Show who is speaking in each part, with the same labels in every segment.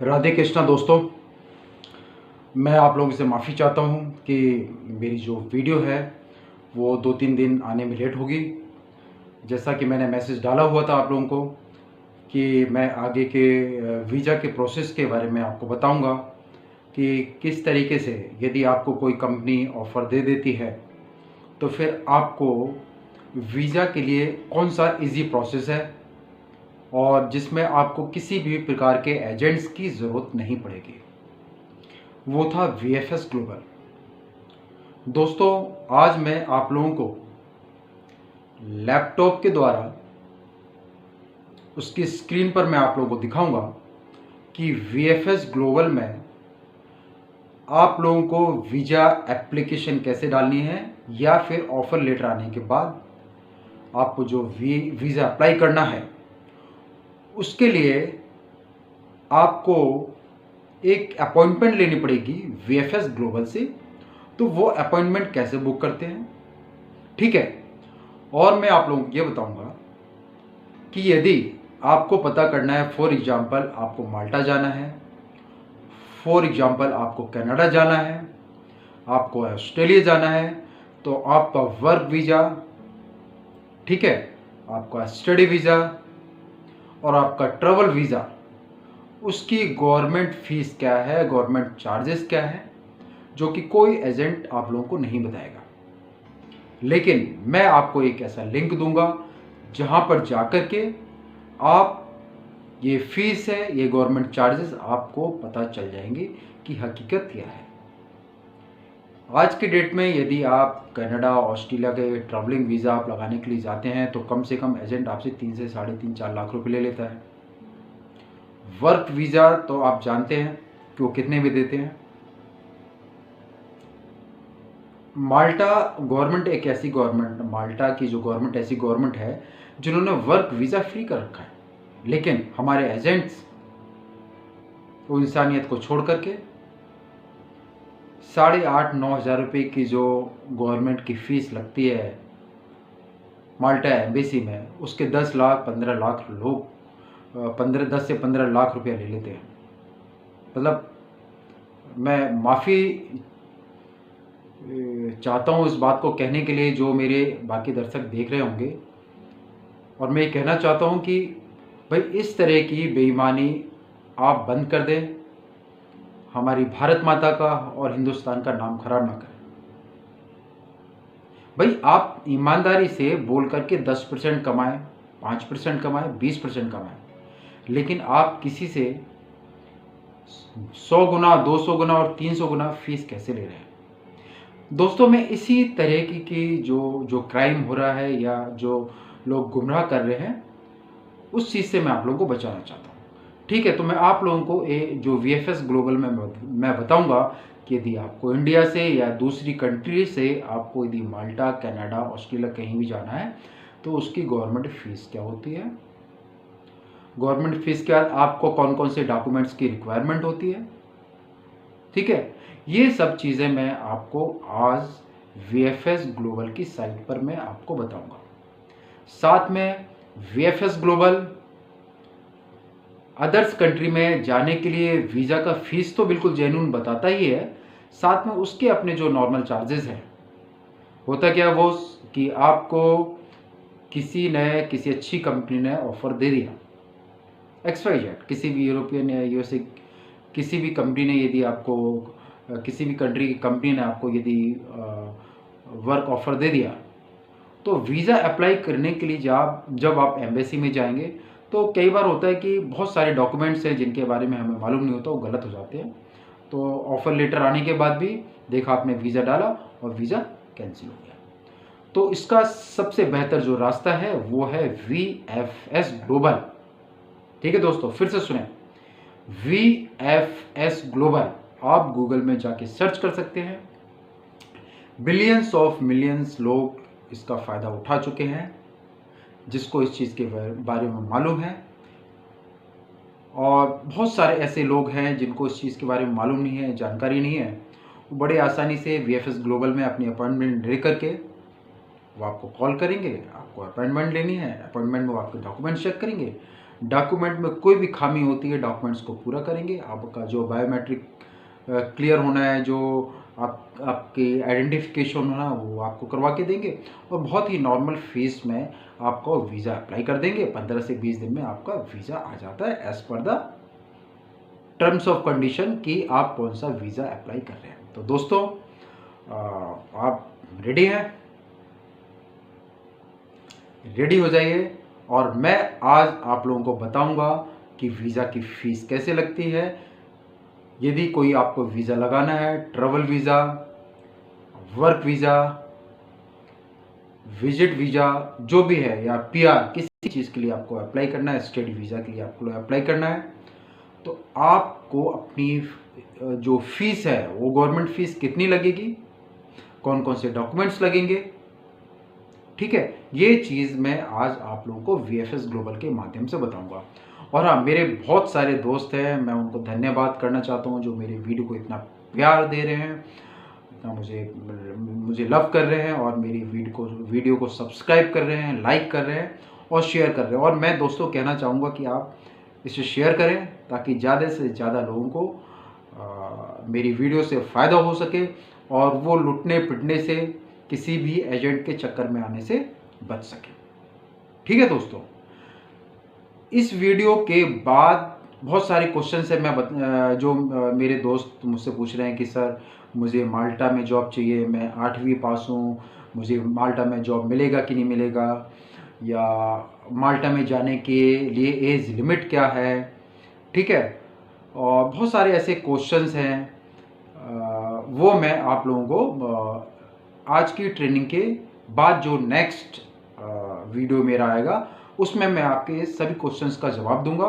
Speaker 1: राधे कृष्णा दोस्तों, मैं आप लोगों से माफ़ी चाहता हूँ कि मेरी जो वीडियो है वो 2-3 दिन आने में लेट होगी। जैसा कि मैंने मैसेज डाला हुआ था आप लोगों को कि मैं आगे के वीज़ा के प्रोसेस के बारे में आपको बताऊंगा कि किस तरीके से यदि आपको कोई कंपनी ऑफ़र दे देती है तो फिर आपको वीज़ा के लिए कौन सा इजी प्रोसेस है और जिसमें आपको किसी भी प्रकार के एजेंट्स की ज़रूरत नहीं पड़ेगी। वो था VFS ग्लोबल। दोस्तों, आज मैं आप लोगों को लैपटॉप के द्वारा उसकी स्क्रीन पर मैं आप लोगों को दिखाऊंगा कि VFS ग्लोबल में आप लोगों को वीज़ा एप्लीकेशन कैसे डालनी है या फिर ऑफ़र लेटर आने के बाद आपको जो वीज़ा अप्लाई करना है उसके लिए आपको एक अपॉइंटमेंट लेनी पड़ेगी VFS ग्लोबल से। तो वो अपॉइंटमेंट कैसे बुक करते हैं, ठीक है। और मैं आप लोगों को ये बताऊंगा कि यदि आपको पता करना है, फॉर एग्जांपल आपको माल्टा जाना है, फॉर एग्जांपल आपको कनाडा जाना है, आपको ऑस्ट्रेलिया जाना है, तो आपका वर्क वीज़ा, ठीक है, आपका स्टडी वीज़ा और आपका ट्रैवल वीज़ा, उसकी गवर्नमेंट फीस क्या है, गवर्नमेंट चार्जेस क्या है, जो कि कोई एजेंट आप लोगों को नहीं बताएगा। लेकिन मैं आपको एक ऐसा लिंक दूंगा जहां पर जाकर के आप ये फीस है, ये गवर्नमेंट चार्जेस आपको पता चल जाएंगे कि हकीकत क्या है। आज के डेट में यदि आप कनाडा, ऑस्ट्रेलिया के ट्रैवलिंग वीज़ा आप लगाने के लिए जाते हैं तो कम से कम एजेंट आपसे 3 से 3.5-4 लाख रुपए ले लेता है। वर्क वीज़ा तो आप जानते हैं कि वो कितने में देते हैं। माल्टा गवर्नमेंट एक ऐसी गवर्नमेंट, माल्टा की जो गवर्नमेंट ऐसी गवर्नमेंट है जिन्होंने वर्क वीज़ा फ्री कर रखा है, लेकिन हमारे एजेंट्स वो इंसानियत को छोड़ करके 8,500-9 हज़ार रुपये की जो गवर्नमेंट की फ़ीस लगती है माल्टा एम्बेसी में, उसके 10 लाख 15 लाख लोग 10 से 15 लाख रुपया ले लेते हैं। मतलब मैं माफ़ी चाहता हूँ इस बात को कहने के लिए जो मेरे बाकी दर्शक देख रहे होंगे, और मैं ये कहना चाहता हूँ कि भाई इस तरह की बेईमानी आप बंद कर दें, हमारी भारत माता का और हिंदुस्तान का नाम खराब ना करें। भाई आप ईमानदारी से बोल करके 10% कमाएं, 5% कमाएं, 20% कमाएं, लेकिन आप किसी से 100 गुना, 200 गुना और 300 गुना फीस कैसे ले रहे हैं। दोस्तों, मैं इसी तरह की जो क्राइम हो रहा है या जो लोग गुमराह कर रहे हैं उस चीज़ से मैं आप लोगों को बचाना चाहता हूँ, ठीक है। तो मैं आप लोगों को जो VFS ग्लोबल में मैं बताऊंगा कि यदि आपको इंडिया से या दूसरी कंट्री से आपको यदि माल्टा, कनाडा, ऑस्ट्रेलिया कहीं भी जाना है तो उसकी गवर्नमेंट फीस क्या होती है, गवर्नमेंट फीस के बाद आपको कौन कौन से डॉक्यूमेंट्स की रिक्वायरमेंट होती है, ठीक है। ये सब चीज़ें मैं आपको आज VFS ग्लोबल की साइट पर मैं आपको बताऊंगा। साथ में VFS ग्लोबल अदर्स कंट्री में जाने के लिए वीज़ा का फीस तो बिल्कुल जेन्युइन बताता ही है, साथ में उसके अपने जो नॉर्मल चार्जेस हैं। होता क्या वो कि आपको किसी अच्छी कंपनी ने ऑफ़र दे दिया, XYZ, किसी भी यूरोपियन या USA किसी भी कंपनी ने यदि आपको किसी भी कंट्री की कंपनी ने आपको यदि वर्क ऑफ़र दे दिया, तो वीज़ा अप्लाई करने के लिए जब आप एम्बेसी में जाएंगे तो कई बार होता है कि बहुत सारे डॉक्यूमेंट्स हैं जिनके बारे में हमें मालूम नहीं होता, वो गलत हो जाते हैं। तो ऑफ़र लेटर आने के बाद भी देखा आपने वीज़ा डाला और वीज़ा कैंसिल हो गया। तो इसका सबसे बेहतर जो रास्ता है वो है VFS ग्लोबल, ठीक है दोस्तों। फिर से सुने, VFS ग्लोबल आप गूगल में जाके सर्च कर सकते हैं। बिलियंस ऑफ मिलियंस लोग इसका फ़ायदा उठा चुके हैं, जिसको इस चीज़ के बारे में मालूम है, और बहुत सारे ऐसे लोग हैं जिनको इस चीज़ के बारे में मालूम नहीं है, जानकारी नहीं है। वो बड़े आसानी से VFS ग्लोबल में अपनी अपॉइंटमेंट ले करके वो आपको कॉल करेंगे, आपको अपॉइंटमेंट लेनी है, अपॉइंटमेंट में वो आपके डॉक्यूमेंट चेक करेंगे, डॉक्यूमेंट में कोई भी खामी होती है, डॉक्यूमेंट्स को पूरा करेंगे। आपका जो बायोमेट्रिक क्लियर होना है, जो आपकी आइडेंटिफिकेशन होना, वो आपको करवा के देंगे और बहुत ही नॉर्मल फीस में आपको वीज़ा अप्लाई कर देंगे। 15 से 20 दिन में आपका वीज़ा आ जाता है as per the terms of condition कि आप कौन सा वीज़ा अप्लाई कर रहे हैं। तो दोस्तों, आप रेडी हैं? रेडी हो जाइए और मैं आज आप लोगों को बताऊंगा कि वीज़ा की फ़ीस कैसे लगती है। यदि कोई आपको वीज़ा लगाना है, travel visa, work visa, visit visa जो भी है, या पीआर, किसी चीज़ के लिए आपको अप्लाई करना है, स्टडी वीज़ा के लिए आपको अप्लाई करना है, तो आपको अपनी जो फीस है वो गवर्नमेंट फीस कितनी लगेगी, कौन कौन से डॉक्यूमेंट्स लगेंगे, ठीक है, ये चीज़ मैं आज आप लोगों को वीएफएस ग्लोबल के माध्यम से बताऊंगा। और हाँ, मेरे बहुत सारे दोस्त हैं, मैं उनको धन्यवाद करना चाहता हूँ जो मेरे वीडियो को इतना प्यार दे रहे हैं, इतना मुझे लव कर रहे हैं और मेरी वीडियो को सब्सक्राइब कर रहे हैं, लाइक कर रहे हैं और शेयर कर रहे हैं। और मैं दोस्तों कहना चाहूँगा कि आप इसे शेयर करें ताकि ज़्यादा से ज़्यादा लोगों को मेरी वीडियो से फ़ायदा हो सके और वो लुटने पिटने से, किसी भी एजेंट के चक्कर में आने से बच सके। ठीक है दोस्तों, इस वीडियो के बाद बहुत सारे क्वेश्चन है जो मेरे दोस्त मुझसे पूछ रहे हैं कि सर मुझे माल्टा में जॉब चाहिए, मैं 8वीं पास हूँ, मुझे माल्टा में जॉब मिलेगा कि नहीं मिलेगा, या माल्टा में जाने के लिए एज लिमिट क्या है, ठीक है, और बहुत सारे ऐसे क्वेश्चंस हैं। वो मैं आप लोगों को आज की ट्रेनिंग के बाद जो नेक्स्ट वीडियो मेरा आएगा उसमें मैं आपके सभी क्वेश्चंस का जवाब दूंगा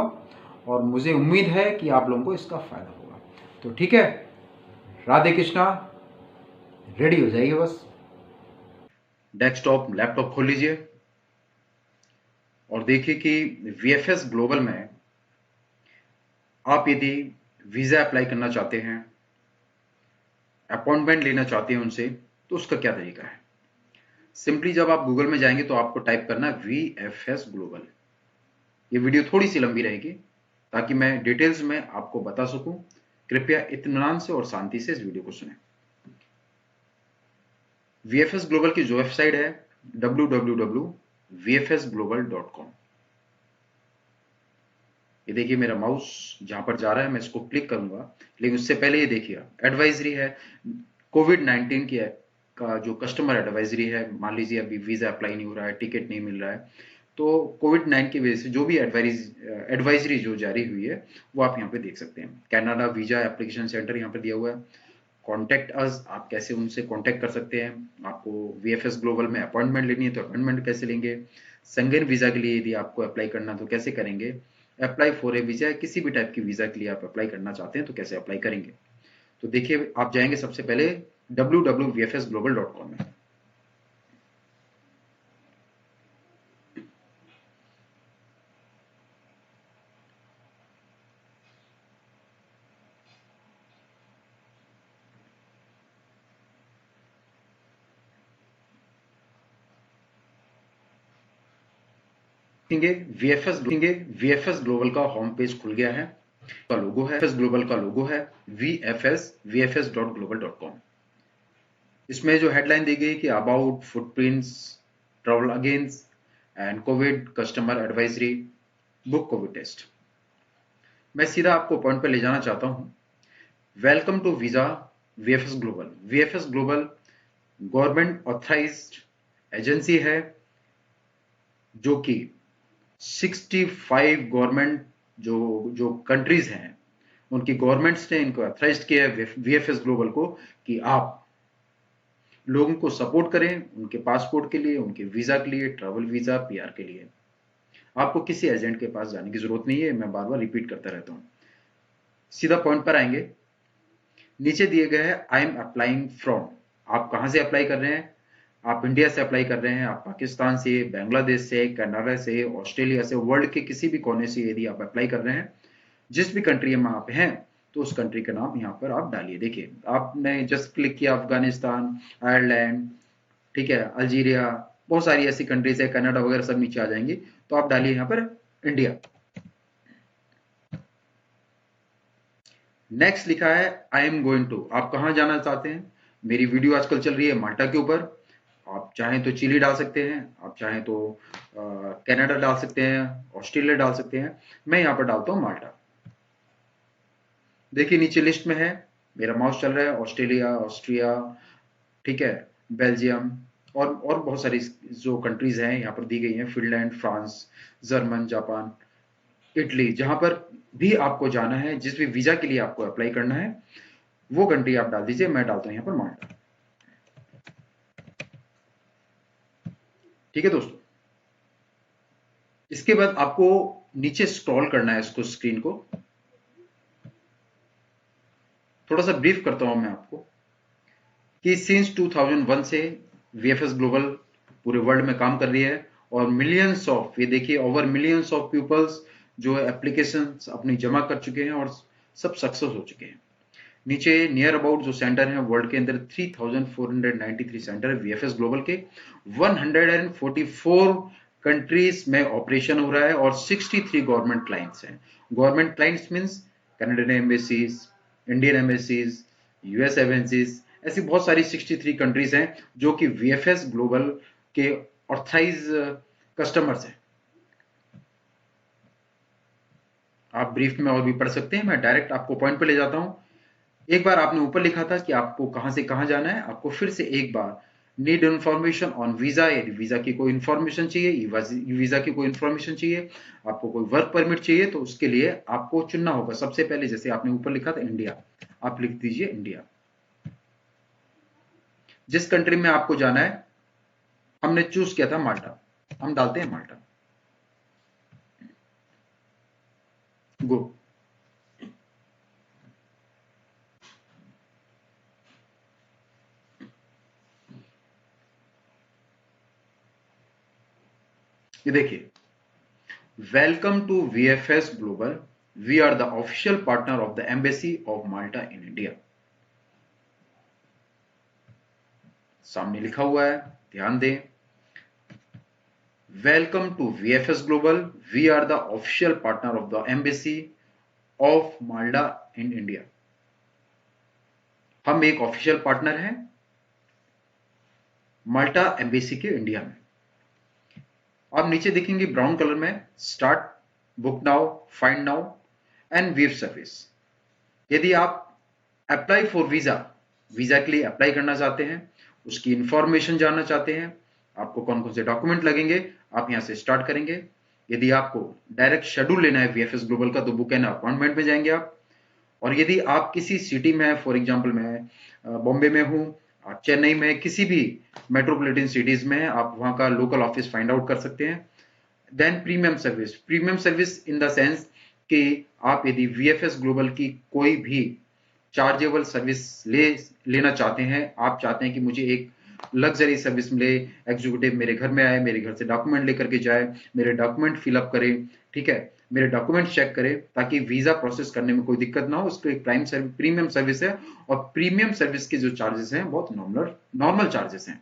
Speaker 1: और मुझे उम्मीद है कि आप लोगों को इसका फ़ायदा होगा। तो ठीक है, राधे कृष्णा, रेडी हो जाइए बस। डेस्कटॉप लैपटॉप खोल लीजिए और देखिए कि वीएफएस ग्लोबल में आप यदि वीज़ा अप्लाई करना चाहते हैं, अपॉइंटमेंट लेना चाहते हैं उनसे, तो उसका क्या तरीका है। सिंपली जब आप गूगल में जाएंगे तो आपको टाइप करना है वीएफएस ग्लोबल। ये वीडियो थोड़ी सी लंबी रहेगी ताकि मैं डिटेल्स में आपको बता सकूं। कृपया इत्मीनान से और शांति से इस वीडियो को सुनें। वीएफएस ग्लोबल की जो वेबसाइट है www.vfsglobal.com। ये देखिए मेरा माउस जहां पर जा रहा है, मैं इसको क्लिक करूंगा, लेकिन उससे पहले ये देखिए एडवाइजरी है कोविड-19 की का जो कस्टमर एडवाइजरी है। मान लीजिए अभी वीजा अप्लाई नहीं हो रहा है, टिकट नहीं मिल रहा है, तो कोविड-19 की वजह से जो भी एडवाइजरी जो जारी हुई है वो आप यहाँ पे देख सकते हैं। कनाडा वीजा एप्लीकेशन सेंटर यहाँ पे दिया हुआ है। कॉन्टैक्ट अस, आप कैसे उनसे कॉन्टैक्ट कर सकते हैं। आपको वीएफएस ग्लोबल में अपॉइंटमेंट लेनी है तो अपॉइंटमेंट कैसे लेंगे। संगन वीजा के लिए यदि आपको अप्लाई करना तो कैसे करेंगे। अप्लाई फॉर ए वीजा, किसी भी टाइप की वीजा के लिए आप अप्लाई करना चाहते हैं तो कैसे अप्लाई करेंगे। तो देखिए आप जाएंगे सबसे पहले www.vfsglobal.com में। देखेंगे वीएफएस ग्लोबल का होम पेज खुल गया है। का लोगो है, ग्लोबल का लोगो है vfs.global.com। इसमें जो हेडलाइन दी गई कि about footprints, travel against and covid customer advisory, book covid test. मैं सीधा आपको पॉइंट पर ले जाना चाहता हूं। Welcome to visa VFS global. VFS global government authorised agency है जो कि 65 गवर्नमेंट जो कंट्रीज हैं उनकी गवर्नमेंट्स ने इनको ऑथराइज किया है वीएफएस ग्लोबल को कि आप लोगों को सपोर्ट करें उनके पासपोर्ट के लिए, उनके वीजा के लिए, ट्रैवल वीजा, पीआर के लिए। आपको किसी एजेंट के पास जाने की जरूरत नहीं है, मैं बार बार रिपीट करता रहता हूं। सीधा पॉइंट पर आएंगे। नीचे दिए गए हैं आई एम अप्लाइंग फ्रॉम, आप कहां से अप्लाई कर रहे हैं। आप इंडिया से अप्लाई कर रहे हैं, आप पाकिस्तान से, बांग्लादेश से, कनाडा से, ऑस्ट्रेलिया से, वर्ल्ड के किसी भी कोने से यदि आप अप्लाई कर रहे हैं, जिस भी कंट्री में आप हैं तो उस कंट्री का नाम यहाँ पर आप डालिए। देखिए आपने जस्ट क्लिक किया अफगानिस्तान, आयरलैंड, ठीक है, अल्जीरिया, बहुत सारी ऐसी कंट्रीज है, कनाडा वगैरह सब नीचे आ जाएंगी। तो आप डालिए यहाँ पर इंडिया। नेक्स्ट लिखा है आई एम गोइंग टू, आप कहाँ जाना चाहते हैं। मेरी वीडियो आजकल चल रही है माल्टा के ऊपर, आप चाहें तो चिली डाल सकते हैं, आप चाहें तो कनाडा डाल सकते हैं, ऑस्ट्रेलिया डाल सकते हैं, मैं यहाँ पर डालता हूँ माल्टा। देखिए नीचे लिस्ट में है, मेरा माउस चल रहा है, ऑस्ट्रेलिया, ऑस्ट्रिया, ठीक है, बेल्जियम और बहुत सारी जो कंट्रीज हैं यहाँ पर दी गई हैं, Finland, France, German, Japan, Italy. जहां पर भी आपको जाना है, जिस भी वीजा के लिए आपको अप्लाई करना है, वो कंट्री आप डाल दीजिए। मैं डालता हूं यहाँ पर माल्टा। ठीक है दोस्तों, इसके बाद आपको नीचे स्क्रॉल करना है इसको, स्क्रीन को थोड़ा सा ब्रीफ करता हूं मैं आपको कि सिंस 2001 से वीएफएस ग्लोबल पूरे वर्ल्ड में काम कर रही है और मिलियंस ऑफ, ये देखिए ओवर मिलियंस ऑफ पीपल्स जो एप्लीकेशंस अपनी जमा कर चुके हैं और सब सक्सेस हो चुके हैं। नीचे नियर अबाउट जो सेंटर है वर्ल्ड के अंदर 3493 सेंटर है वीएफएस ग्लोबल के, 144 कंट्रीज में ऑपरेशन हो रहा है और 63 गवर्नमेंट क्लाइंट्स हैं। Government clients means Canadian embassies, Indian embassies, US embassies, ऐसी बहुत सारी 63 कंट्रीज हैं जो कि वीएफएस ग्लोबल के ऑथराइज कस्टमर्स हैं। आप ब्रीफ में और भी पढ़ सकते हैं, मैं डायरेक्ट आपको पॉइंट पे ले जाता हूं। एक बार आपने ऊपर लिखा था कि आपको कहां से कहां जाना है, आपको फिर से एक बार नीड इन्फॉर्मेशन ऑन वीजा, यदि वीजा की कोई इन्फॉर्मेशन चाहिए, वीजा की कोई इन्फॉर्मेशन चाहिए, आपको कोई वर्क परमिट चाहिए, तो उसके लिए आपको चुनना होगा। सबसे पहले जैसे आपने ऊपर लिखा था इंडिया, आप लिख दीजिए इंडिया। जिस कंट्री में आपको जाना है, हमने चूज किया था माल्टा, हम डालते हैं माल्टा। गो। ये देखिए, welcome to VFS global, we are the official partner of the embassy of Malta in India. सामने लिखा हुआ है, ध्यान दें, welcome to VFS global, we are the official partner of the embassy of Malta in India. हम एक official partner हैं माल्टा embassy के इंडिया में। आप नीचे देखेंगे ब्राउन कलर में start, book now, find now and view service. यदि आप अप्लाई फॉर वीजा, वीजा के लिए अप्लाई करना चाहते हैं, उसकी इंफॉर्मेशन जानना चाहते हैं, आपको कौन कौन से डॉक्यूमेंट लगेंगे, आप यहां से स्टार्ट करेंगे। यदि आपको डायरेक्ट शेड्यूल लेना है वीएफएस ग्लोबल का, तो बुक एंड अपॉइंटमेंट में जाएंगे आप। और यदि आप किसी सिटी में, फॉर एग्जांपल मैं बॉम्बे में हूं, आप चेन्नई में, किसी भी मेट्रोपॉलिटन सिटीज में हैं, आप वहां का लोकल ऑफिस फाइंड आउट कर सकते हैं। Then premium service, premium service in the sense कि आप यदि वीएफएस ग्लोबल की कोई भी चार्जेबल सर्विस लेना चाहते हैं, आप चाहते हैं कि मुझे एक लग्जरी सर्विस मिले, एग्जीक्यूटिव मेरे घर में आए, मेरे घर से डॉक्यूमेंट लेकर के जाए, मेरे डॉक्यूमेंट फिलअप करे, ठीक है, मेरे डॉक्यूमेंट चेक करे, ताकि वीजा प्रोसेस करने में कोई दिक्कत ना हो, उसको एक प्रीमियम सर्विस है। और प्रीमियम सर्विस के जो चार्जेस हैं बहुत नॉर्मल चार्जेस हैं।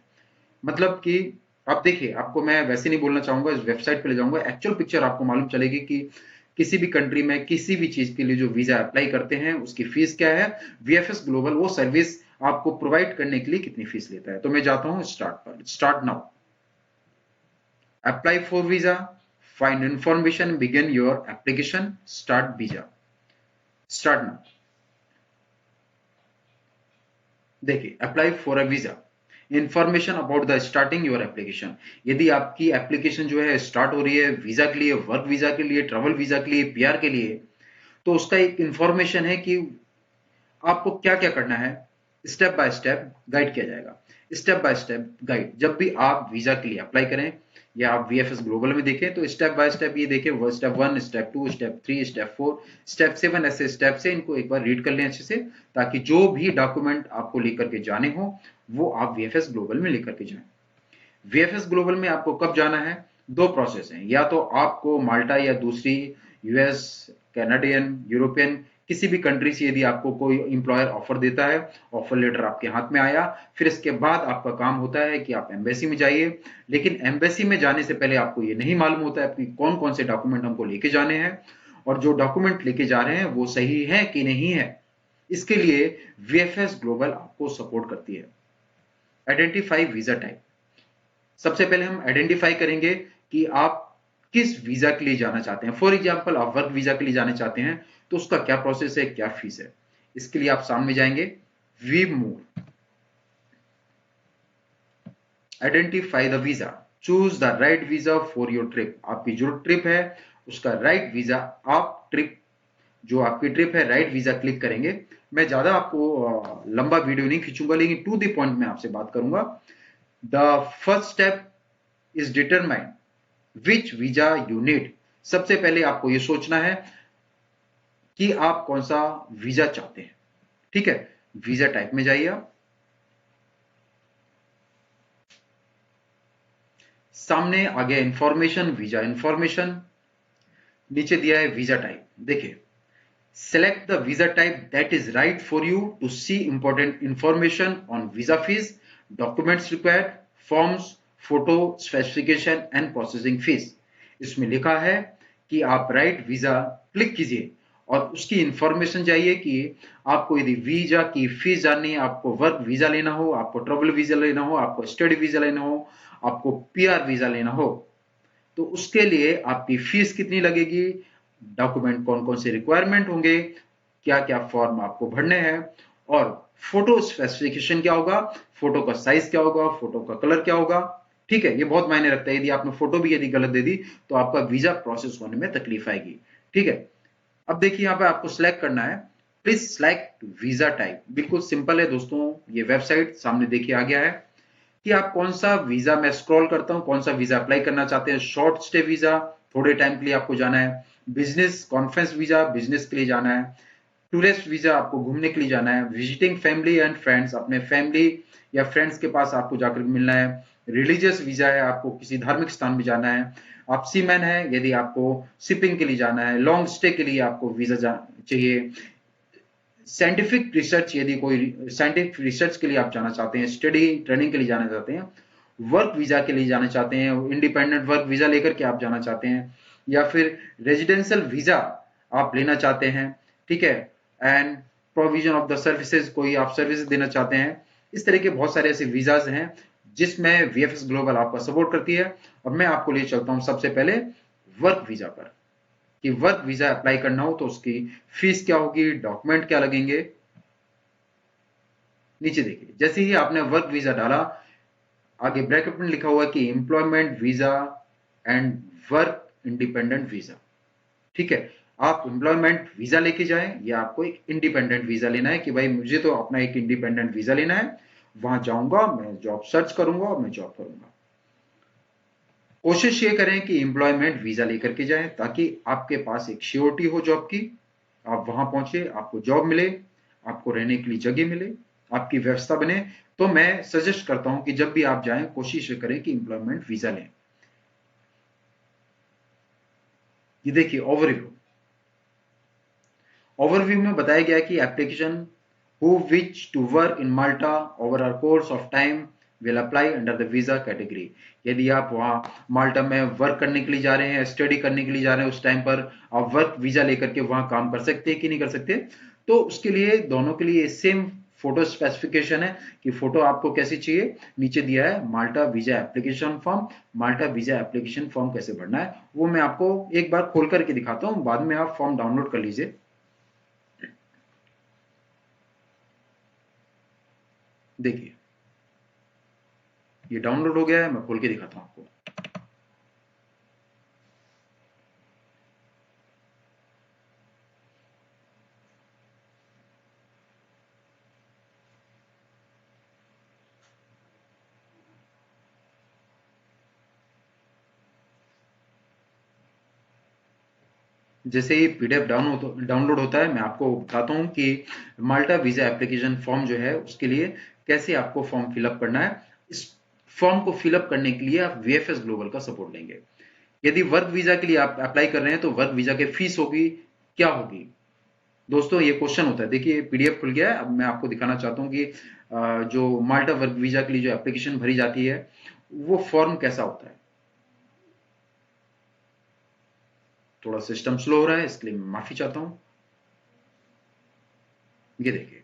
Speaker 1: मतलब कि आप देखिए, आपको मैं वैसे नहीं बोलना चाहूंगा, इस वेबसाइट पे ले जाऊंगा, एक्चुअल पिक्चर आपको मालूम चलेगी कि किसी भी कंट्री में किसी भी चीज के लिए जो वीजा अप्लाई करते हैं उसकी फीस क्या है, वीएफएस ग्लोबल वो सर्विस आपको प्रोवाइड करने के लिए कितनी फीस लेता है। तो मैं जाता हूं स्टार्ट पर, start now, apply for visa, find information, begin your application, start visa, start now. देखिए apply for a visa, information about the starting your application. यदि आपकी एप्लीकेशन जो है स्टार्ट हो रही है वीजा के लिए, वर्क वीजा के लिए, ट्रैवल वीजा के लिए, पीआर के लिए, तो उसका एक इंफॉर्मेशन है कि आपको क्या क्या करना है, स्टेप बाय स्टेप गाइड किया जाएगा। स्टेप बाय स्टेप गाइड, जब भी आप वीजा के लिए अप्लाई करें या आप वीएफएस ग्लोबल में देखें, तो स्टेप बाय स्टेप ये देखें, वो step 1, step 2, step 3, step 4, step 7, ऐसे स्टेप से इनको एक बार रीड कर लें अच्छे से, ताकि जो भी डॉक्यूमेंट आपको लेकर के जाने हो वो आप वीएफएस ग्लोबल में लेकर के जाएं। वीएफएस ग्लोबल में आपको कब जाना है, दो प्रोसेस हैं, या तो आपको माल्टा या दूसरी यूएस, कैनेडियन, यूरोपियन किसी भी कंट्री से यदि आपको कोई इंप्लॉयर ऑफर देता है, ऑफर लेटर आपके हाथ में आया, फिर इसके बाद आपका काम होता है कि आप एम्बेसी में जाइए। लेकिन एम्बेसी में जाने से पहले आपको ये नहीं मालूम होता है कि कौन कौन से डॉक्यूमेंट हमको लेके जाने हैं और जो डॉक्यूमेंट लेके जा रहे हैं वो सही है कि नहीं है। इसके लिए वीएफएस ग्लोबल आपको सपोर्ट करती है। Identify visa type. सबसे पहले हम आइडेंटिफाई करेंगे कि आप किस वीजा के लिए जाना चाहते हैं। फॉर एग्जांपल आप वर्क वीजा के लिए जाना चाहते हैं तो उसका क्या प्रोसेस है, क्या फीस है। इसके लिए आप सामने जाएंगे, view more, identify the visa, choose the right visa for your trip. आपकी जो ट्रिप है उसका राइट वीजा, आप ट्रिप जो आपकी ट्रिप है राइट वीजा क्लिक करेंगे। मैं ज्यादा आपको लंबा वीडियो नहीं खींचूंगा, लेकिन टू द पॉइंट में आपसे बात करूंगा। The first step is determine which visa you need. सबसे पहले आपको यह सोचना है कि आप कौन सा वीजा चाहते हैं। ठीक है, वीजा टाइप में जाइए आप, सामने आ गया इंफॉर्मेशन, वीजा इंफॉर्मेशन, नीचे दिया है वीजा टाइप। देखिए, select the visa type that is right for you to see important information on visa fees, documents required, forms, photo, specification and processing fees। इसमें लिखा है कि आप राइट वीजा क्लिक कीजिए और उसकी इंफॉर्मेशन चाहिए कि आपको यदि वीजा की फीस जाननी है, आपको वर्क वीजा लेना हो, आपको ट्रैवल वीजा लेना हो, आपको स्टडी वीजा लेना हो, आपको पीआर वीजा लेना हो, तो उसके लिए आपकी फीस कितनी लगेगी, डॉक्यूमेंट कौन कौन से रिक्वायरमेंट होंगे, क्या क्या फॉर्म आपको भरने हैं, और फोटो स्पेसिफिकेशन क्या होगा, फोटो का साइज क्या होगा, फोटो का कलर क्या होगा। ठीक है, ये बहुत मायने रखता है। यदि आपने फोटो भी यदि गलत दे दी तो आपका वीजा प्रोसेस होने में तकलीफ आएगी। ठीक है, अब देखिए यहां पे आपको सिलेक्ट करना है, प्लीज सिलेक्ट वीजा टाइप। बिल्कुल सिंपल है दोस्तों, ये वेबसाइट सामने देखिए आ गया है कि आप कौन सा वीजा, मैं स्क्रॉल करता हूं, कौन सा वीजा अप्लाई करना चाहते हैं। शॉर्ट स्टे वीजा, थोड़े टाइम के लिए आपको जाना है। बिजनेस कॉन्फ्रेंस वीजा, बिजनेस के लिए जाना है। टूरिस्ट वीजा, आपको घूमने के लिए जाना है। विजिटिंग फैमिली एंड फ्रेंड्स, अपने फैमिली या फ्रेंड्स के पास आपको जाकर मिलना है। रिलीजियस वीजा है, आपको किसी धार्मिक स्थान में जाना है। आप सीमैन है, यदि आपको शिपिंग के लिए जाना है। लॉन्ग स्टे के लिए आपको वीजा चाहिए। साइंटिफिक रिसर्च, यदि कोई साइंटिफिक रिसर्च के लिए आप जाना चाहते हैं, स्टडी ट्रेनिंग के लिए जाना चाहते हैं, वर्क वीजा के लिए जाना चाहते हैं, इंडिपेंडेंट वर्क वीजा लेकर के आप जाना चाहते हैं, या फिर रेजिडेंशियल वीजा आप लेना चाहते हैं। ठीक है, and provision of the services, कोई आप सर्विस देना चाहते हैं। इस तरह के बहुत सारे ऐसे वीजाज हैं जिसमें वीएफएस ग्लोबल आपका सपोर्ट करती है। और मैं आपको ले चलता हूं सबसे पहले वर्क वीजा पर, कि वर्क वीजा अप्लाई करना हो तो उसकी फीस क्या होगी, डॉक्यूमेंट क्या लगेंगे। नीचे देखिए, जैसे ही आपने वर्क वीजा डाला, आगे ब्रैकेट में लिखा हुआ है कि employment visa and work independent visa. ठीक है, आप एम्प्लॉयमेंट वीजा लेके जाएं या आपको एक इंडिपेंडेंट वीजा लेना है कि भाई मुझे तो अपना एक इंडिपेंडेंट वीजा लेना है, वहां जाऊंगा, मैं जॉब सर्च करूंगा और मैं जॉब करूंगा। कोशिश ये करें कि एम्प्लॉयमेंट वीजा लेकर के जाएं ताकि आपके पास एक श्योरिटी हो जॉब की। आप वहां पहुंचे, आपको जॉब मिले, आपको रहने के लिए जगह मिले, आपकी व्यवस्था बने। तो मैं सजेस्ट करता हूं कि जब भी आप जाएं कोशिश करें कि एम्प्लॉयमेंट वीजा लें। ये देखिए ओवरव्यू, ओवरव्यू में बताया गया कि application who which to work in Malta over a course of time will apply under the visa category. यदि आप वहां माल्टा में वर्क करने के लिए जा रहे हैं, स्टडी करने के लिए जा रहे हैं, उस टाइम पर आप वर्क वीजा लेकर के वहां काम कर सकते हैं कि नहीं कर सकते। तो उसके लिए दोनों के लिए सेम फोटो स्पेसिफिकेशन है कि फोटो आपको कैसी चाहिए। नीचे दिया है माल्टा वीजा एप्लीकेशन फॉर्म। माल्टा वीजा एप्लीकेशन फॉर्म कैसे भरना है वो मैं आपको एक बार खोल करके दिखाता हूं, बाद में आप फॉर्म डाउनलोड कर लीजिए। देखिए ये डाउनलोड हो गया है, मैं खोल के दिखाता हूं आपको। जैसे ही पीडीएफ डाउनलोड होता है, मैं आपको बताता हूं कि माल्टा वीजा एप्लीकेशन फॉर्म जो है उसके लिए कैसे आपको फॉर्म फिलअप करना है। इस फॉर्म को फिलअप करने के लिए आप वीएफएस ग्लोबल का सपोर्ट लेंगे। यदि वर्क वीजा के लिए आप अप्लाई कर रहे हैं तो वर्क वीजा की फीस होगी क्या होगी। दोस्तों ये क्वेश्चन होता है। देखिए पीडीएफ खुल गया है, अब मैं आपको दिखाना चाहता हूं कि जो माल्टा वर्क वीजा के लिए जो एप्लीकेशन भरी जाती है वो फॉर्म कैसा होता है। थोड़ा सिस्टम स्लो हो रहा है, इसके लिए मैं माफी चाहता हूं। ये देखिए,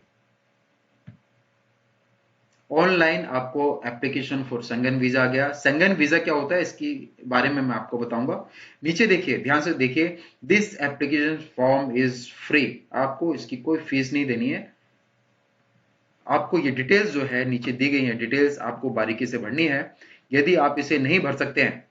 Speaker 1: ऑनलाइन आपको एप्लीकेशन फॉर शेंगन वीजा आ गया। शेंगन वीजा क्या होता है इसके बारे में मैं आपको बताऊंगा। नीचे देखिए, ध्यान से देखिए, this application form is free, आपको इसकी कोई फीस नहीं देनी है। आपको ये डिटेल्स जो है नीचे दी गई है, डिटेल्स आपको बारीकी से भरनी है। यदि आप इसे नहीं भर सकते हैं,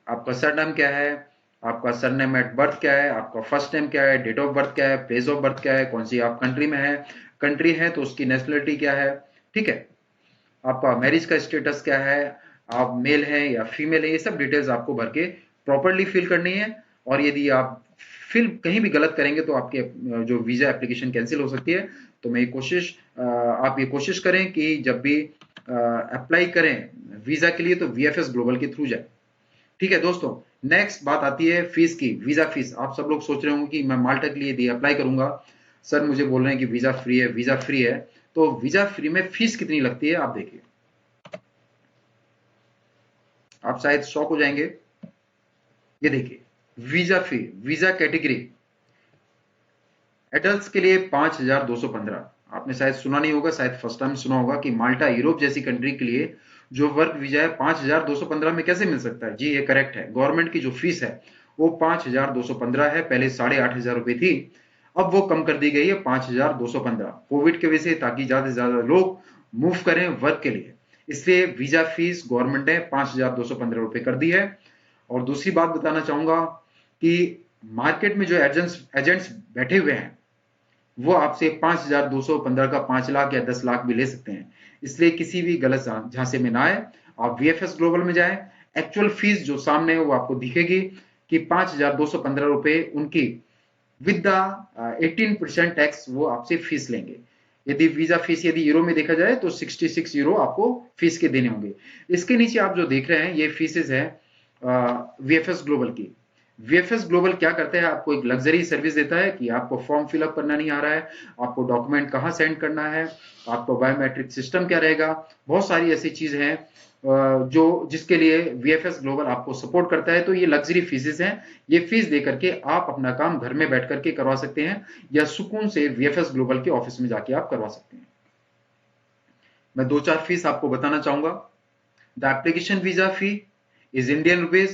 Speaker 1: आपका सरनेम क्या है, आपका सरनेम एट बर्थ क्या है, आपका फर्स्ट नेम क्या है, डेट ऑफ बर्थ क्या है, प्लेस ऑफ बर्थ क्या है, कौन सी आप कंट्री में है, कंट्री है तो उसकी नेशनलिटी क्या है, ठीक है, आपका मैरिज का स्टेटस क्या है, आप मेल हैं या फीमेल है, ये सब डिटेल्स आपको भर के प्रॉपरली फिल करनी है। और यदि आप फिल कहीं भी गलत करेंगे तो आपके जो वीजा एप्लीकेशन कैंसिल हो सकती है। तो मैं आप ये कोशिश करें कि जब भी अप्लाई करें वीजा के लिए तो वीएफएस ग्लोबल के थ्रू जाए। ठीक है दोस्तों, नेक्स्ट बात आती है फीस की, वीजा फीस। आप सब लोग सोच रहे होंगे कि मैं माल्टा के लिए अप्लाई करूंगा, सर मुझे बोल रहे हैं कि वीजा फ्री है, वीजा फ्री है, तो वीजा फ्री में फीस कितनी लगती है आप देखिए, आप शायद शॉक हो जाएंगे। ये देखिए, वीजा फी, वीजा कैटेगरी एडल्ट्स के लिए 5,215। आपने शायद सुना नहीं होगा, शायद फर्स्ट टाइम सुना होगा कि माल्टा यूरोप जैसी कंट्री के लिए जो वर्क वीजा है 5,215 में कैसे मिल सकता है। जी ये करेक्ट है, गवर्नमेंट की जो फीस है वो 5,215 है, पहले 8,500 रुपए थी, अब वो कम कर दी गई है 5,215 कोविड की वजह से, ताकि ज्यादा से ज्यादा लोग मूव करें वर्क के लिए, इसलिए वीजा फीस गवर्नमेंट ने 5,215 रुपए कर दी है। और दूसरी बात बताना चाहूंगा कि मार्केट में जो एजेंट्स एजेंट्स बैठे हुए हैं वो आपसे 5,215 का 5 लाख या 10 लाख भी ले सकते हैं, इसलिए किसी भी गलत झांसे में ना आए। आप वीएफएस ग्लोबल में जाएं, एक्चुअल फीस जो सामने है वो आपको दिखेगी कि 5,215 रुपए उनकी विद द 18% टैक्स वो आपसे फीस लेंगे। यदि वीजा फीस यदि यूरो में देखा जाए तो 66 यूरो आपको फीस के देने होंगे। इसके नीचे आप जो देख रहे हैं ये फीसेस है वीएफएस ग्लोबल की। वीएफएस ग्लोबल क्या करता है, आपको एक लग्जरी सर्विस देता है कि आपको फॉर्म फिलअप करना नहीं आ रहा है, आपको डॉक्यूमेंट कहाँ सेंड करना है, आपको बायोमेट्रिक सिस्टम क्या रहेगा, बहुत सारी ऐसी चीज हैं जो जिसके लिए वीएफएस ग्लोबल आपको सपोर्ट करता है। तो ये लग्जरी फीसेस हैं, ये फीस दे करके आप अपना काम घर में बैठ करके करवा सकते हैं या सुकून से वीएफएस ग्लोबल के ऑफिस में जाके आप करवा सकते हैं। मैं दो चार फीस आपको बताना चाहूंगा। The application visa fee is Indian rupees,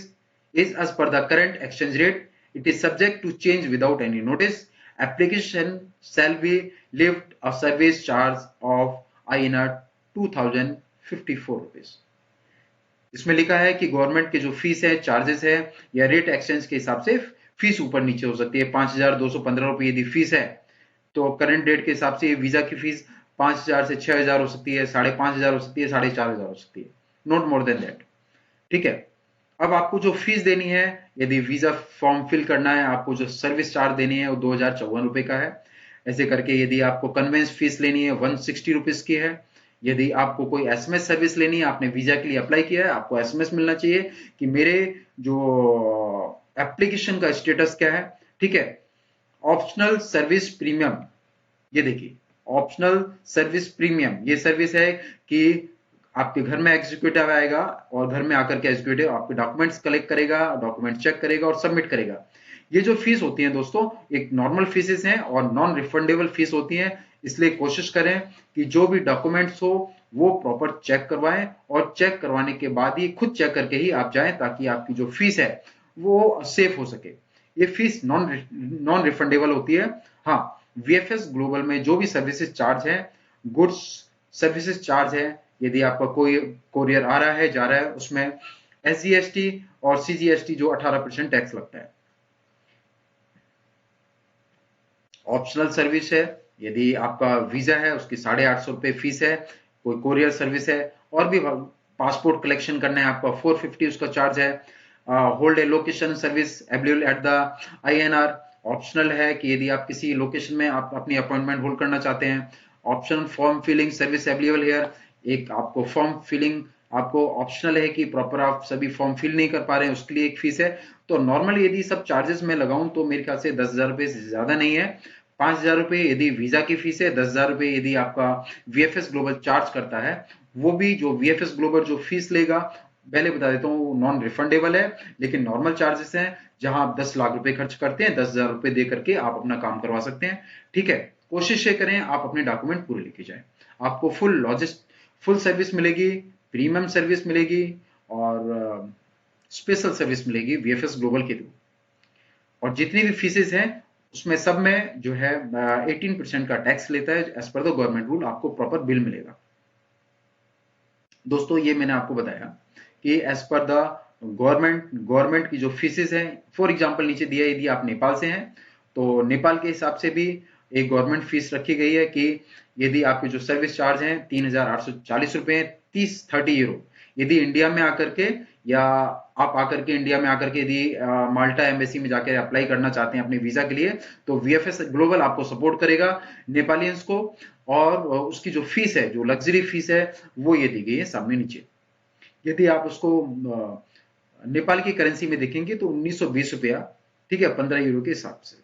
Speaker 1: is as per the current exchange rate. It is subject to change without any notice. Application shall be levied a service charge of INR 2,054 rupees. इसमें लिखा है कि government की जो fees है, charges है या rate exchange के हिसाब से फीस ऊपर नीचे हो सकती है। 5,215 रुपए यदि फीस है तो करंट डेट के हिसाब से वीजा की फीस 5,000 से 6,000 हो सकती है, 5,500 हो सकती है, 4,500 हो सकती है, नॉट मोर देन दैट। ठीक है, अब आपको जो फीस देनी है, यदि वीजा फॉर्म फिल करना है, आपको जो सर्विस चार्ज देनी है वो 2,054 रुपए का है। ऐसे करके यदि आपको कन्वेंस फीस लेनी है 160 रुपीज की है। यदि आपको कोई एसएमएस सर्विस लेनी है, आपने वीजा के लिए अप्लाई किया है, आपको एसएमएस मिलना चाहिए कि मेरे जो एप्लीकेशन का स्टेटस क्या है। ठीक है, ऑप्शनल सर्विस प्रीमियम, ये देखिए ऑप्शनल सर्विस प्रीमियम, ये सर्विस है कि आपके घर में एग्जीक्यूटिव आएगा और घर में आकर के एग्जीक्यूटिव आपके डॉक्यूमेंट्स कलेक्ट करेगा, डॉक्यूमेंट चेक करेगा और सबमिट करेगा। ये जो फीस होती है दोस्तों, एक नॉर्मल फीसेस हैं और नॉन रिफंडेबल फीस होती है, इसलिए कोशिश करें कि जो भी डॉक्यूमेंट्स हो वो प्रॉपर चेक करवाएं और चेक करवाने के बाद ही खुद चेक करके ही आप जाएं, ताकि आपकी जो फीस है वो सेफ हो सके। ये फीस नॉन रिफंडेबल होती है। हाँ, वीएफएस ग्लोबल में जो भी सर्विसेज चार्ज है, गुड्स सर्विसेज चार्ज है, यदि आपका कोई कोरियर आ रहा है जा रहा है, उसमें एसजीएसटी और सीजीएसटी जो 18% टैक्स लगता है। ऑप्शनल सर्विस है, यदि आपका वीजा है उसकी 850 रुपए फीस है, कोई कोरियर सर्विस है और भी पासपोर्ट कलेक्शन करना है आपका 450 उसका चार्ज है। Hold a location service available at the INR, optional है कि यदि आप किसी लोकेशन में आप अपनी अपॉइंटमेंट होल्ड करना चाहते हैं। Optional form filling service available here, एक आपको फॉर्म फिलिंग आपको ऑप्शनल है कि प्रॉपर आप सभी फॉर्म फिल नहीं कर पा रहे हैं, उसके लिए एक फीस है। तो नॉर्मली यदि सब चार्जेस में लगाऊं तो मेरे ख्याल से 10,000 रुपए से ज्यादा नहीं है। 5,000 रुपए यदि वीजा की फीस है, 10,000 रुपए यदि आपका वीएफएस ग्लोबल चार्ज करता है, वो भी जो वीएफएस ग्लोबल जो फीस लेगा, पहले बता देता हूँ, नॉन रिफंडेबल है, लेकिन नॉर्मल चार्जेस हैं। जहां आप 10 लाख रुपए खर्च करते हैं, 10,000 रुपए दे करके आप अपना काम करवा सकते हैं। ठीक है, कोशिश ये करें आप अपने डॉक्यूमेंट पूरे लेके जाएं। आपको फुल सर्विस मिलेगी, प्रीमियम सर्विस मिलेगी और स्पेशल सर्विस मिलेगी वीएफएस ग्लोबल के थ्रू। और जितनी भी फीसेस हैं उसमें सब में जो है 18% का टैक्स लेता है। As per the government rule आपको प्रॉपर बिल मिलेगा। दोस्तों ये मैंने आपको बताया कि एज पर द गवर्नमेंट की जो फीसेस हैं, फॉर एग्जांपल नीचे दिया, यदि आप नेपाल से हैं तो नेपाल के हिसाब से भी एक गवर्नमेंट फीस रखी गई है कि यदि आपके जो सर्विस चार्ज हैं 3,840 रुपए, 30 यदि इंडिया में आकर के या आप आकर के इंडिया में आकर के यदि माल्टा एम्बेसी में जाकर अप्लाई करना चाहते हैं अपने वीजा के लिए, तो वीएफएस ग्लोबल आपको सपोर्ट करेगा नेपालियंस को। और उसकी जो फीस है, जो लग्जरी फीस है, वो ये दी गई है सामने नीचे। यदि आप उसको नेपाल की करेंसी में देखेंगे तो 1920 रुपया, ठीक है, 15 यूरो के हिसाब से।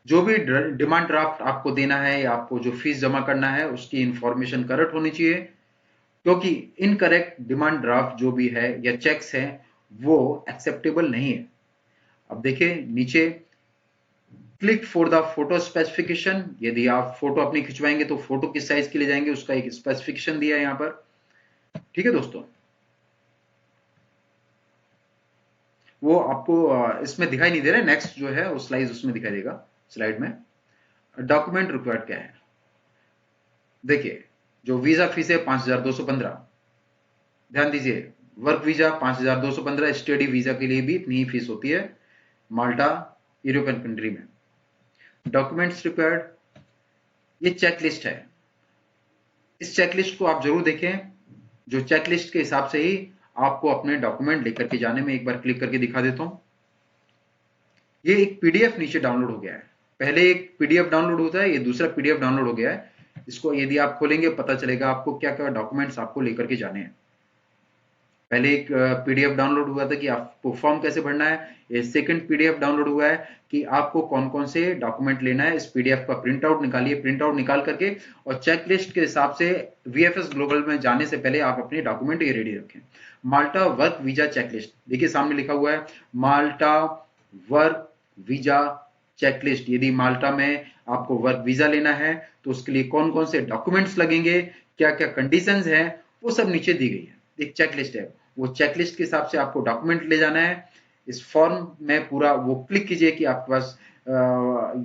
Speaker 1: जो भी डिमांड ड्राफ्ट आपको देना है या आपको जो फीस जमा करना है उसकी इंफॉर्मेशन करेक्ट होनी चाहिए, क्योंकि इनकरेक्ट डिमांड ड्राफ्ट जो भी है या चेक्स हैं वो एक्सेप्टेबल नहीं है। अब देखिए नीचे, click for the photo specification. यदि आप फोटो अपनी खिंचवाएंगे तो फोटो किस साइज के लिए जाएंगे उसका एक स्पेसिफिकेशन दिया है यहां पर। ठीक है दोस्तों, वो आपको इसमें दिखाई नहीं दे रहा है। नेक्स्ट जो है वो स्लाइड उसमें दिखाई देगा, स्लाइड में। डॉक्यूमेंट रिक्वायर्ड क्या है, देखिए जो वीजा फीस है 5,215, ध्यान दीजिए। वर्क वीजा 5,215, स्टडी वीजा के लिए भी इतनी ही फीस होती है माल्टा यूरोपियन कंट्री में। डॉक्यूमेंट्स रिक्वायर्ड, ये चेकलिस्ट है। इस चेकलिस्ट को आप जरूर देखें। जो चेकलिस्ट के हिसाब से ही आपको अपने डॉक्यूमेंट लेकर के जाने में, एक बार क्लिक करके दिखा देता हूं। ये एक पीडीएफ नीचे डाउनलोड हो गया है। पहले एक पीडीएफ डाउनलोड होता है, ये दूसरा पीडीएफ डाउनलोड हो गया है। इसको यदि आप खोलेंगे पता चलेगा आपको क्या क्या डॉक्यूमेंट्स आपको लेकर के जाने हैं। पहले एक पीडीएफ डाउनलोड हुआ था कि आपको फॉर्म कैसे भरना है। ये सेकंड पीडीएफ डाउनलोड हुआ है कि आपको कौन कौन से डॉक्यूमेंट लेना है। इस पीडीएफ का प्रिंट आउट निकालिए, प्रिंट आउट निकाल करके और चेकलिस्ट के हिसाब से वीएफएस ग्लोबल में जाने से पहले आप अपने डॉक्यूमेंट ये रेडी रखें। माल्टा वर्क वीजा चेकलिस्ट, देखिए सामने लिखा हुआ है माल्टा वर्क वीजा चेकलिस्ट। यदि माल्टा में आपको वर्क वीजा लेना है तो उसके लिए कौन कौन से डॉक्यूमेंट्स लगेंगे, क्या क्या कंडीशंस हैं, वो सब नीचे दी गई है। एक चेकलिस्ट है, वो चेकलिस्ट के हिसाब से आपको डॉक्यूमेंट ले जाना है। इस फॉर्म में पूरा वो क्लिक कीजिए कि आपके पास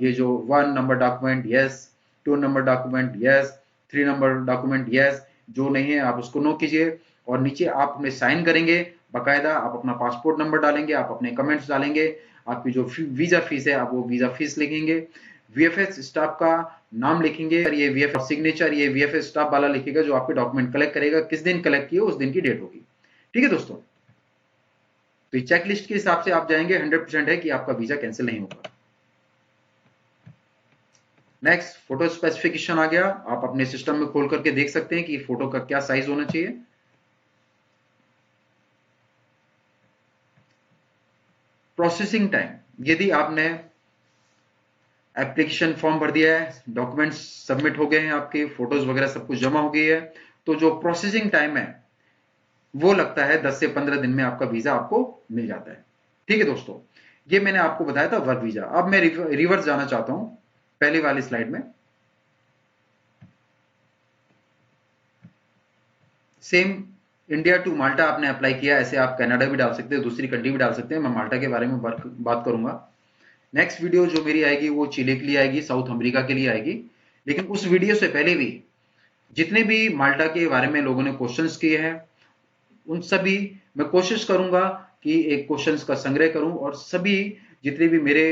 Speaker 1: ये जो 1 number document yes, 2 number document yes, 3 number document yes, जो नहीं है आप उसको नो कीजिए। और नीचे आप अपने साइन करेंगे बाकायदा, आप अपना पासपोर्ट नंबर डालेंगे, आप अपने कमेंट्स डालेंगे, आपकी जो वीजा फीस है आप वो वीजा फीस लिखेंगे, वीएफएस स्टाफ का नाम लिखेंगे, ये वीएफएस सिग्नेचर, ये वीएफएस स्टाफ वाला लिखेगा जो आपके डॉक्यूमेंट कलेक्ट करेगा, किस दिन कलेक्ट किए उस दिन की डेट होगी। ठीक है दोस्तों, तो ये चेकलिस्ट के हिसाब से आप जाएंगे, 100% है कि आपका वीजा कैंसिल नहीं होगा। नेक्स्ट फोटो स्पेसिफिकेशन आ गया। आप अपने सिस्टम में खोल करके देख सकते हैं कि फोटो का क्या साइज होना चाहिए। प्रोसेसिंग टाइम, यदि आपने एप्लीकेशन फॉर्म भर दिया है, डॉक्यूमेंट्स सबमिट हो गए हैं, आपके फोटोज वगैरह सब कुछ जमा हो गई है, तो जो प्रोसेसिंग टाइम है वो लगता है 10 से 15 दिन में आपका वीजा आपको मिल जाता है। ठीक है दोस्तों, ये मैंने आपको बताया था वर्क वीजा। अब मैं रिवर्स जाना चाहता हूं पहले वाली स्लाइड में। सेम इंडिया टू माल्टा आपने अप्लाई किया, ऐसे आप कनाडा भी डाल सकते हैं, दूसरी कंट्री भी डाल सकते हैं। मैं माल्टा के बारे में बात करूंगा। नेक्स्ट वीडियो जो मेरी आएगी वो चिले के लिए आएगी, साउथ अमेरिका के लिए आएगी। लेकिन उस वीडियो से पहले भी जितने भी माल्टा के बारे में लोगों ने क्वेश्चंस किए हैं उन सभी मैं कोशिश करूंगा कि एक क्वेश्चंस का संग्रह करूं और सभी जितने भी मेरे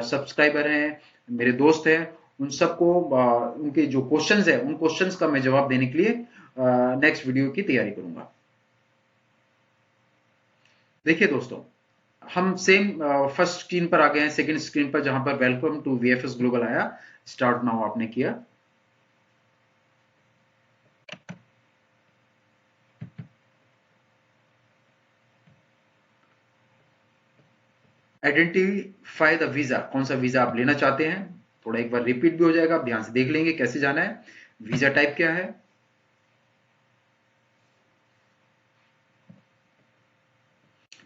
Speaker 1: सब्सक्राइबर हैं, मेरे दोस्त हैं, उन सबको उनके जो क्वेश्चंस है उन क्वेश्चंस का मैं जवाब देने के लिए नेक्स्ट वीडियो की तैयारी करूंगा। देखिए दोस्तों, हम सेम फर्स्ट स्क्रीन पर आ गए हैं, सेकंड स्क्रीन पर जहां पर वेलकम टू वीएफएस ग्लोबल आया, स्टार्ट नाउ आपने किया। आइडेंटिफाई द वीजा, कौन सा वीजा आप लेना चाहते हैं, थोड़ा एक बार रिपीट भी हो जाएगा, आप ध्यान से देख लेंगे कैसे जाना है। वीजा टाइप क्या है,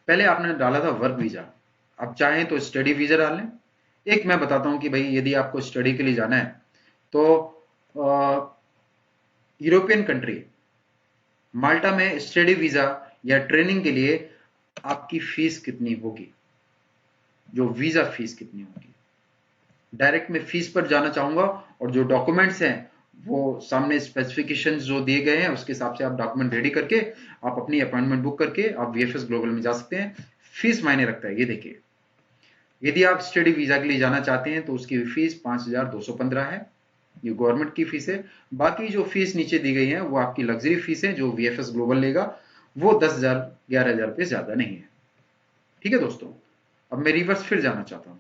Speaker 1: पहले आपने डाला था वर्क वीजा, अब चाहें तो स्टडी वीजा डाल लें एक मैं बताता हूं कि भाई यदि आपको स्टडी के लिए जाना है तो यूरोपियन कंट्री माल्टा में स्टडी वीजा या ट्रेनिंग के लिए आपकी फीस कितनी होगी, जो वीजा फीस कितनी होगी। डायरेक्ट मैं फीस पर जाना चाहूंगा और जो डॉक्यूमेंट्स हैं वो सामने स्पेसिफिकेशंस जो दिए गए हैं उसके हिसाब से आप डॉक्यूमेंट रेडी करके आप अपनी अपॉइंटमेंट बुक करके आप वीएफएस ग्लोबल में जा सकते हैं। फीस मायने रखता है। ये देखिए, यदि आप स्टडी वीजा के लिए जाना चाहते हैं तो उसकी फीस 5,215 है, ये गवर्नमेंट की फीस है। बाकी जो फीस नीचे दी गई है वो आपकी लग्जरी फीस है जो वीएफएस ग्लोबल लेगा, वो 10,000 11,000 रुपये ज्यादा नहीं है। ठीक है दोस्तों, अब मैं रिवर्स फिर जाना चाहता हूं।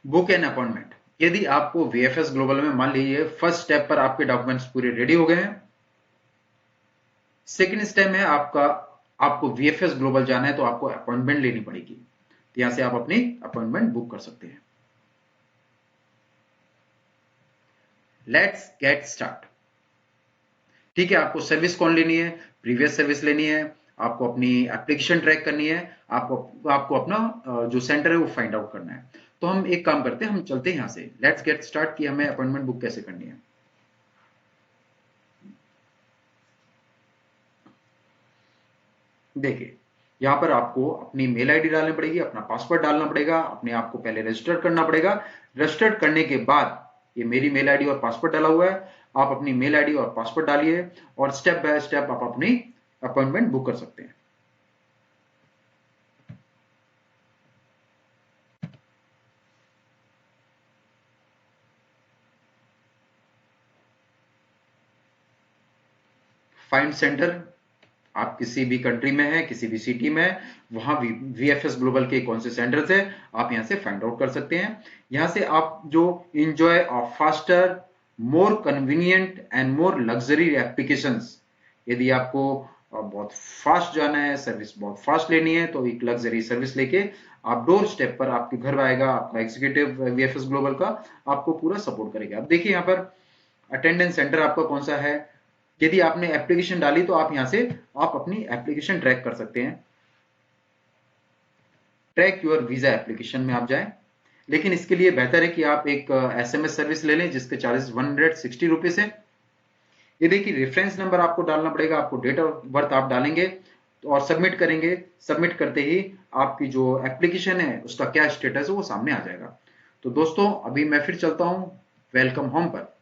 Speaker 1: Book an appointment. यदि आपको वीएफएस ग्लोबल में मान लीजिए फर्स्ट स्टेप पर आपके डॉक्यूमेंट्स पूरे रेडी हो गए हैं, सेकंड स्टेप में आपको वीएफएस ग्लोबल जाना है तो आपको अपॉइंटमेंट लेनी पड़ेगी, तो यहां से आप अपनी अपॉइंटमेंट बुक कर सकते हैं। Let's get start. ठीक है, आपको सर्विस कौन लेनी है, प्रीवियस सर्विस लेनी है, आपको अपनी एप्लीकेशन ट्रैक करनी है, आपको अपना जो सेंटर है वो फाइंड आउट करना है। तो हम एक काम करते हैं, हम चलते हैं यहां से। लेट्स गेट स्टार्ट कि हमें अपॉइंटमेंट बुक कैसे करनी है। देखिए, यहां पर आपको अपनी मेल आईडी डालनी पड़ेगी, अपना पासवर्ड डालना पड़ेगा, अपने आप को पहले रजिस्टर करना पड़ेगा। रजिस्टर करने के बाद ये मेरी मेल आईडी और पासवर्ड डाला हुआ है, आप अपनी मेल आईडी और पासवर्ड डालिए और स्टेप बाय स्टेप आप अपनी अपॉइंटमेंट बुक कर सकते हैं। फाइंड सेंटर, आप किसी भी कंट्री में है, किसी भी सिटी में है, वहां वीएफएस ग्लोबल के कौन से सेंटर्स है आप यहां से फाइंड आउट कर सकते हैं। यहां से आप जो enjoy of faster, more convenient and more luxury applications, यदि आपको बहुत फास्ट जाना है, सर्विस बहुत फास्ट लेनी है, तो एक लग्जरी सर्विस लेके आप डोर स्टेप पर आपके घर आएगा आपका एग्जीक्यूटिव वीएफएस ग्लोबल का, आपको पूरा सपोर्ट करेगा। अब देखिए यहाँ पर अटेंडेंस सेंटर आपका कौन सा है। यदि आपने एप्लीकेशन डाली तो आप यहां से आप अपनी एप्लीकेशन ट्रैक कर सकते हैं। ट्रैक योर वीजा एप्लीकेशन में आप जाएं, लेकिन इसके लिए बेहतर है कि आप एक एसएमएस सर्विस ले लें जिसके चार्जेस 160 रुपीज है। ये देखिए, रेफरेंस नंबर आपको डालना पड़ेगा, आपको डेट ऑफ बर्थ आप डालेंगे और सबमिट करेंगे। सबमिट करते ही आपकी जो एप्लीकेशन है उसका क्या स्टेटस है वो सामने आ जाएगा। तो दोस्तों अभी मैं फिर चलता हूं वेलकम होम पर।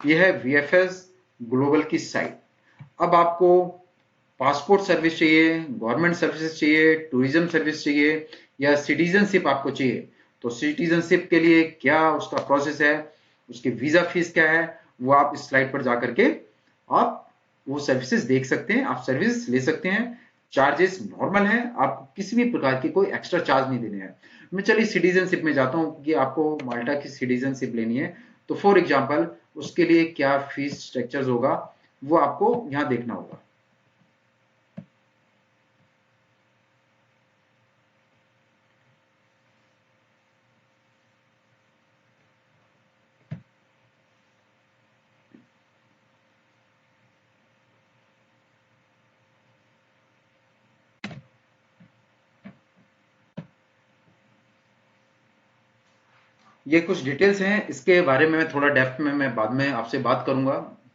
Speaker 1: यह है वीएफएस ग्लोबल की साइट। अब आपको पासपोर्ट सर्विस चाहिए, गवर्नमेंट सर्विसेज चाहिए, टूरिज्म सर्विस चाहिए या सिटीजनशिप आपको चाहिए, तो सिटीजनशिप के लिए क्या उसका प्रोसेस है, उसकी वीजा फीस क्या है, वो आप इस स्लाइड पर जाकर के आप वो सर्विसेज देख सकते हैं, आप सर्विस ले सकते हैं। चार्जेस नॉर्मल है, आपको किसी भी प्रकार की कोई एक्स्ट्रा चार्ज नहीं देने हैं। मैं चलिए सिटीजनशिप में जाता हूं कि आपको माल्टा की सिटीजनशिप लेनी है, तो फॉर एग्जांपल उसके लिए क्या फीस स्ट्रक्चर्स होगा वो आपको यहां देखना होगा। ये कुछ डिटेल्स हैं, इसके बारे में मैं थोड़ा डेप्थ में मैं बाद में आपसे बात करूंगा,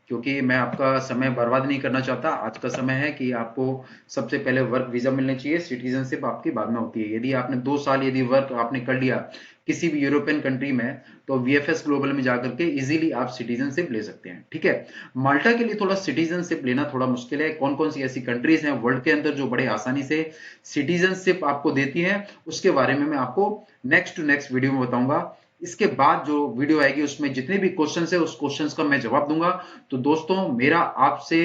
Speaker 1: क्योंकि मैं आपका समय बर्बाद नहीं करना चाहता। आज का समय है कि आपको सबसे पहले वर्क वीजा मिलनी चाहिए, सिटीजनशिप आपकी बाद में होती है। यदि आपने 2 साल यदि वर्क आपने कर लिया किसी भी यूरोपियन कंट्री में, तो वीएफएस ग्लोबल में जाकर के इजीली आप सिटीजनशिप ले सकते हैं। ठीक है, माल्टा के लिए थोड़ा सिटीजनशिप लेना थोड़ा मुश्किल है। कौन कौन सी ऐसी कंट्रीज हैं वर्ल्ड के अंदर जो बड़े आसानी से सिटीजनशिप आपको देती है, उसके बारे में मैं आपको नेक्स्ट टू नेक्स्ट वीडियो में बताऊंगा। इसके बाद जो वीडियो आएगी उसमें जितने भी क्वेश्चन है उस क्वेश्चन का मैं जवाब दूंगा। तो दोस्तों मेरा आपसे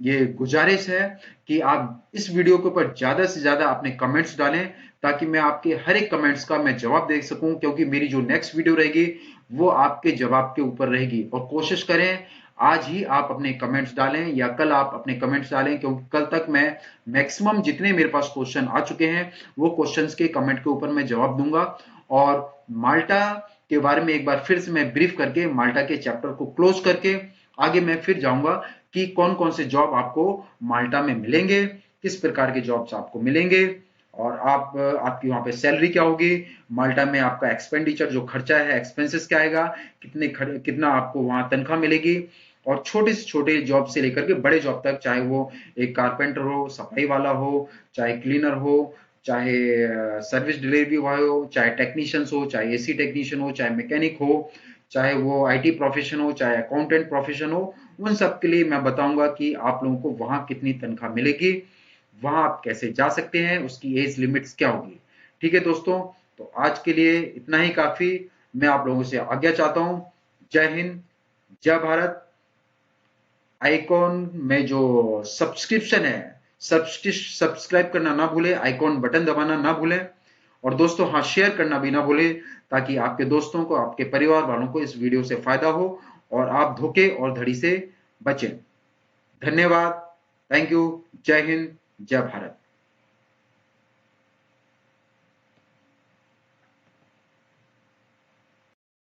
Speaker 1: ये गुजारिश है कि आप इस वीडियो के ऊपर ज्यादा से ज्यादा अपने कमेंट्स डालें, ताकि मैं आपके हर एक कमेंट्स का मैं जवाब दे सकूं, क्योंकि मेरी जो नेक्स्ट वीडियो रहेगी वो आपके जवाब के ऊपर रहेगी। और कोशिश करें आज ही आप अपने कमेंट्स डालें या कल आप अपने कमेंट्स डालें, क्योंकि कल तक मैं मैक्सिमम जितने मेरे पास क्वेश्चन आ चुके हैं वो क्वेश्चंस के कमेंट के ऊपर मैं जवाब दूंगा। और माल्टा के बारे में एक बार फिर से मैं ब्रीफ करके माल्टा के चैप्टर को क्लोज करके आगे मैं फिर जाऊंगा कि कौन कौन से जॉब आपको माल्टा में मिलेंगे, किस प्रकार के जॉब्स आपको मिलेंगे, और आपकी वहां पे सैलरी क्या होगी, माल्टा में आपका एक्सपेंडिचर जो खर्चा है एक्सपेंसेस क्या आएगा, कितना आपको वहां तनख्वाह मिलेगी, और छोटे से छोटे जॉब से लेकर के बड़े जॉब तक, चाहे वो एक कारपेंटर हो, सफाई वाला हो, चाहे क्लीनर हो, चाहे सर्विस डिलीवरी बॉय हो, चाहे टेक्नीशियंस हो, चाहे एसी टेक्नीशियन हो, चाहे मैकेनिक हो, चाहे वो आईटी प्रोफेशन हो, चाहे अकाउंटेंट प्रोफेशन हो, उन सब के लिए मैं बताऊंगा कि आप लोगों को वहां कितनी तनख्वाह मिलेगी, वहां आप कैसे जा सकते हैं, उसकी एज लिमिट्स क्या होगी। ठीक है दोस्तों, तो आज के लिए इतना ही काफी। मैं आप लोगों से आज्ञा चाहता हूं। जय हिंद, जय भारत। आइकॉन में जो सब्सक्रिप्शन है, सब्सक्राइब करना ना भूले, आइकॉन बटन दबाना ना भूलें, और दोस्तों हाँ, शेयर करना भी ना भूले, ताकि आपके दोस्तों को, आपके परिवार वालों को इस वीडियो से फायदा हो और आप धोखे और धड़ी से बचें। धन्यवाद। Thank you. जय हिंद, जय भारत।